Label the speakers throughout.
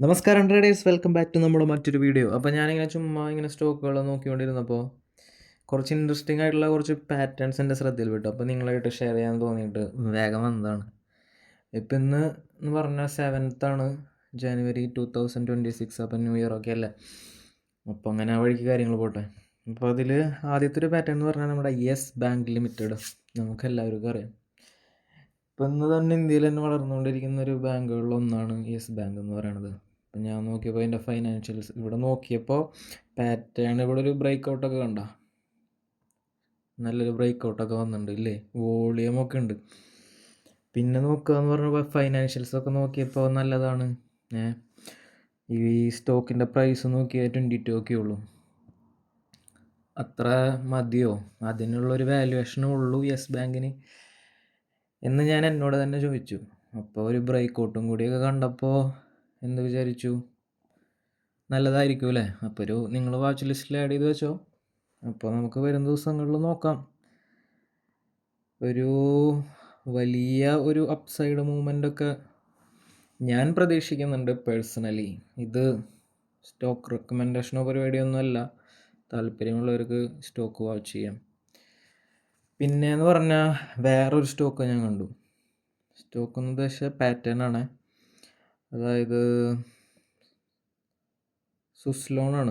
Speaker 1: നമസ്കാരം traders, welcome back to നമ്മുടെ മറ്റൊരു വീഡിയോ. അപ്പോൾ ഞാനിങ്ങനെ ചുമ്മാ ഇങ്ങനെ സ്റ്റോക്കുകൾ നോക്കിക്കൊണ്ടിരുന്നപ്പോൾ കുറച്ച് ഇൻട്രസ്റ്റിംഗ് ആയിട്ടുള്ള കുറച്ച് പാറ്റേൺസ് എൻ്റെ ശ്രദ്ധയിൽ വിട്ടു. അപ്പോൾ നിങ്ങളായിട്ട് ഷെയർ ചെയ്യാൻ തോന്നിയിട്ട് വേഗം വന്നതാണ്. ഇപ്പം ഇന്ന് എന്ന് പറഞ്ഞാൽ 7th ജനുവരി 2026. അപ്പം ന്യൂ ഇയർ ഒക്കെ അല്ലേ. അപ്പോൾ അങ്ങനെ ആ വഴിക്ക് കാര്യങ്ങൾ പോട്ടെ. അപ്പോൾ അതിൽ ആദ്യത്തെ ഒരു പാറ്റേൺ എന്ന് പറഞ്ഞാൽ നമ്മുടെ യെസ് ബാങ്ക് ലിമിറ്റഡ്. നമുക്കെല്ലാവർക്കും അറിയാം. ഇപ്പം ഇന്ന് തന്നെ ഇന്ത്യയിൽ തന്നെ വളർന്നുകൊണ്ടിരിക്കുന്ന ഒരു ബാങ്കുകളിലൊന്നാണ് യെസ് ബാങ്ക് എന്ന് പറയുന്നത്. അപ്പം ഞാൻ നോക്കിയപ്പോൾ അതിൻ്റെ ഫൈനാൻഷ്യൽസ് ഇവിടെ നോക്കിയപ്പോൾ പാറ്റേൺ ഇവിടെ ഒരു ബ്രേക്ക് ഔട്ടൊക്കെ കണ്ട, നല്ലൊരു ബ്രേക്ക് ഔട്ടൊക്കെ വന്നിട്ടുണ്ട് ഇല്ലേ, വോളിയമൊക്കെ ഉണ്ട്. പിന്നെ നോക്കുക എന്ന് പറഞ്ഞപ്പോൾ ഫൈനാൻഷ്യൽസൊക്കെ നോക്കിയപ്പോൾ നല്ലതാണ്. ഈ സ്റ്റോക്കിൻ്റെ പ്രൈസ് നോക്കിയാൽ 22 ഒക്കെ ഉള്ളൂ. അത്ര മതിയോ? അതിനുള്ളൊരു വാല്യുവേഷനേ ഉള്ളൂ യെസ് ബാങ്കിന് എന്ന് ഞാൻ എന്നോട് തന്നെ ചോദിച്ചു. അപ്പോൾ ഒരു ബ്രേക്ക് ഔട്ടും കൂടിയൊക്കെ കണ്ടപ്പോൾ എന്ത് വിചാരിച്ചു, നല്ലതായിരിക്കും അല്ലേ. അപ്പോൾ നിങ്ങൾ വാച്ച് ലിസ്റ്റിൽ ആഡ് ചെയ്ത് വെച്ചോ. അപ്പോൾ നമുക്ക് വരും ദിവസങ്ങളിൽ നോക്കാം. ഒരു വലിയ ഒരു അപ്സൈഡ് മൂവ്മെൻ്റൊക്കെ ഞാൻ പ്രതീക്ഷിക്കുന്നുണ്ട് പേഴ്സണലി. ഇത് സ്റ്റോക്ക് റെക്കമെൻഡേഷനോ പരിപാടിയൊന്നുമല്ല, താല്പര്യമുള്ളവർക്ക് സ്റ്റോക്ക് വാച്ച് ചെയ്യാം. പിന്നെ എന്ന് പറഞ്ഞാൽ വേറൊരു സ്റ്റോക്ക് ഞാൻ കണ്ടു. സ്റ്റോക്ക് എന്ന് ഉദ്ദേശിച്ച പാറ്റേൺ ആണ്. അതായത് സുസ്ലോൺ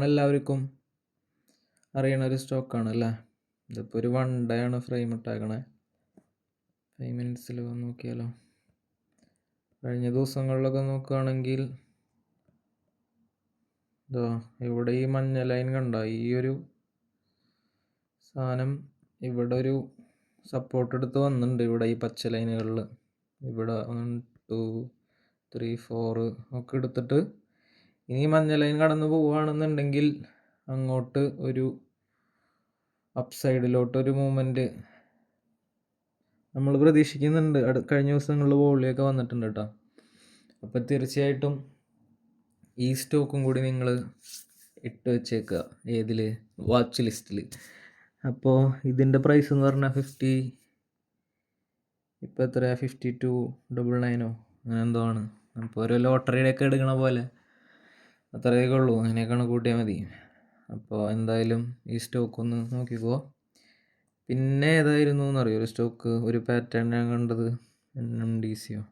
Speaker 1: എല്ലാവർക്കും അറിയണ ഒരു സ്റ്റോക്കാണ് അല്ലേ. ഇതിപ്പോൾ ഒരു 1 ഡേ ആണ് ഫ്രെയിം ഇട്ടാക്കണേ. 5 മിനിറ്റ്സിൽ നോക്കിയാലോ. കഴിഞ്ഞ ദിവസങ്ങളിലൊക്കെ നോക്കുകയാണെങ്കിൽ ഇതാ ഇവിടെ ഈ മഞ്ഞ ലൈൻ കണ്ട, ഈ ഒരു സാധനം ഇവിടെ ഒരു സപ്പോർട്ട് എടുത്ത് വന്നിട്ടുണ്ട്. ഇവിടെ ഈ പച്ച ലൈനുകളിൽ ഇവിടെ 1 2 3 4 ഒക്കെ എടുത്തിട്ട് ഇനി മഞ്ഞ ലൈൻ കടന്നു പോവുകയാണെന്നുണ്ടെങ്കിൽ അങ്ങോട്ട് ഒരു അപ്സൈഡിലോട്ടൊരു മൂവ്മെൻറ്റ് നമ്മൾ പ്രതീക്ഷിക്കുന്നുണ്ട്. കഴിഞ്ഞ ദിവസങ്ങളിൽ വോളിയൊക്കെ വന്നിട്ടുണ്ട് കേട്ടോ. അപ്പോൾ തീർച്ചയായിട്ടും ഈ സ്റ്റോക്കും കൂടി നിങ്ങൾ ഇട്ട് വെച്ചേക്കുക. ഏതിൽ? വാച്ച് ലിസ്റ്റിൽ. അപ്പോൾ ഇതിൻ്റെ പ്രൈസ് എന്ന് പറഞ്ഞാൽ ഇപ്പോൾ എത്രയാണ്, 5299 അങ്ങനെ എന്തോ ആണ്. അപ്പോൾ ഒരു ലോട്ടറിയുടെയൊക്കെ എടുക്കണ പോലെ അത്രയൊക്കെ ഉള്ളൂ. അങ്ങനെയൊക്കെയാണ് കൂട്ടിയാൽ മതി. അപ്പോൾ എന്തായാലും ഈ സ്റ്റോക്ക് ഒന്ന് നോക്കിക്കോ. പിന്നെ ഏതായിരുന്നു എന്നറിയോ ഒരു സ്റ്റോക്ക്, ഒരു പാറ്റേൺ ഞാൻ കണ്ടത്, NMDCയോ,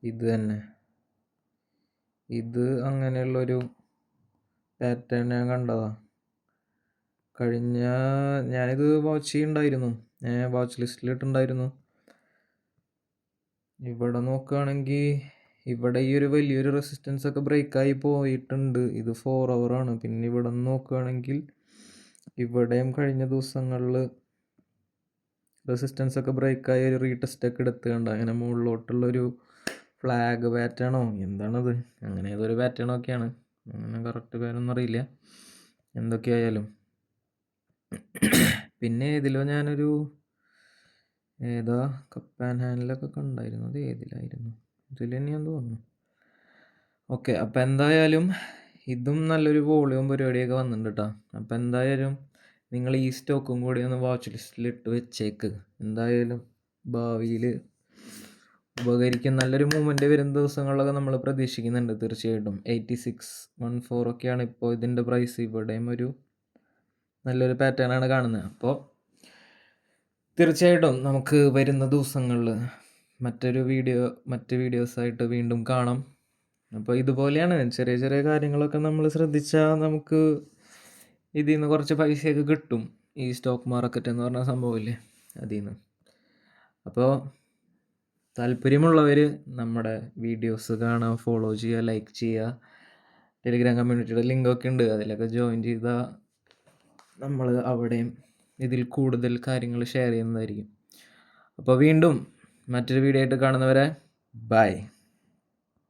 Speaker 1: ഇത് തന്നെ. ഇത് അങ്ങനെയുള്ളൊരു പാറ്റേൺ ഞാൻ കണ്ടതാ. ഞാനിത് വാച്ച് ചെയ്യുന്നുണ്ടായിരുന്നു, വാച്ച് ലിസ്റ്റിലിട്ടുണ്ടായിരുന്നു. ഇവിടെ നോക്കുകയാണെങ്കിൽ ഇവിടെ ഈ ഒരു വലിയൊരു റെസിസ്റ്റൻസ് ഒക്കെ ബ്രേക്കായി പോയിട്ടുണ്ട്. ഇത് 4 hour ആണ്. പിന്നെ ഇവിടെ നോക്കുകയാണെങ്കിൽ ഇവിടെയും കഴിഞ്ഞ ദിവസങ്ങളിൽ റെസിസ്റ്റൻസ് ഒക്കെ ബ്രേക്കായി ഒരു റീടെസ്റ്റ് ഒക്കെ എടുത്തുകൊണ്ട് അങ്ങനെ മുകളിലോട്ടുള്ളൊരു ഫ്ലാഗ് പാറ്റേണോ എന്താണത്, അങ്ങനെ ഏതൊരു പാറ്റേണൊക്കെയാണ്. അങ്ങനെ കറക്റ്റ് പേരൊന്നും അറിയില്ല. എന്തൊക്കെയായാലും പിന്നെ ഇതിലോ ഞാനൊരു കപ്പ് ആൻഡ് ഹാൻഡിലൊക്കെ കണ്ടായിരുന്നു. അത് ഏതിലായിരുന്നു? ഇതിൽ തന്നെയാന്ന് തോന്നുന്നു. ഓക്കെ, അപ്പം എന്തായാലും ഇതും നല്ലൊരു വോളിയം പരിപാടിയൊക്കെ വന്നിട്ടുണ്ട് കേട്ടോ. അപ്പം എന്തായാലും നിങ്ങൾ ഈ സ്റ്റോക്കും കൂടി ഒന്ന് വാച്ച് ലിസ്റ്റിലിട്ട് വെച്ചേക്ക്. എന്തായാലും ഭാവിയിൽ ഉപകരിക്കും. നല്ലൊരു മൂവ്മെൻറ്റ് വരുന്ന ദിവസങ്ങളിലൊക്കെ നമ്മൾ പ്രതീക്ഷിക്കുന്നുണ്ട് തീർച്ചയായിട്ടും. 8614 ഒക്കെയാണ് ഇപ്പോൾ ഇതിൻ്റെ പ്രൈസ്. ഇവിടെയും ഒരു നല്ലൊരു പാറ്റേണാണ് കാണുന്നത്. അപ്പോൾ തീർച്ചയായിട്ടും നമുക്ക് വരുന്ന ദിവസങ്ങളിൽ മറ്റ് വീഡിയോസായിട്ട് വീണ്ടും കാണാം. അപ്പോൾ ഇതുപോലെയാണ് ചെറിയ ചെറിയ കാര്യങ്ങളൊക്കെ നമ്മൾ ശ്രദ്ധിച്ചാൽ നമുക്ക് ഇതിൽ നിന്ന് കുറച്ച് പൈസയൊക്കെ കിട്ടും. ഈ സ്റ്റോക്ക് മാർക്കറ്റ് എന്ന് പറഞ്ഞ സംഭവമില്ലേ, അതിൽ നിന്ന്. അപ്പോൾ താല്പര്യമുള്ളവർ നമ്മുടെ വീഡിയോസ് കാണാൻ ഫോളോ ചെയ്യുക, ലൈക്ക് ചെയ്യുക. ടെലിഗ്രാം കമ്മ്യൂണിറ്റിയുടെ ലിങ്കൊക്കെ ഉണ്ട്, അതിലൊക്കെ ജോയിൻ ചെയ്താൽ നമ്മൾ അവിടെയും ഇതിൽ കൂടുതൽ കാര്യങ്ങൾ ഷെയർ ചെയ്യുന്നതായിരിക്കും. അപ്പോൾ വീണ്ടും മറ്റൊരു വീഡിയോ ആയിട്ട് കാണുന്നവരെ ബൈ.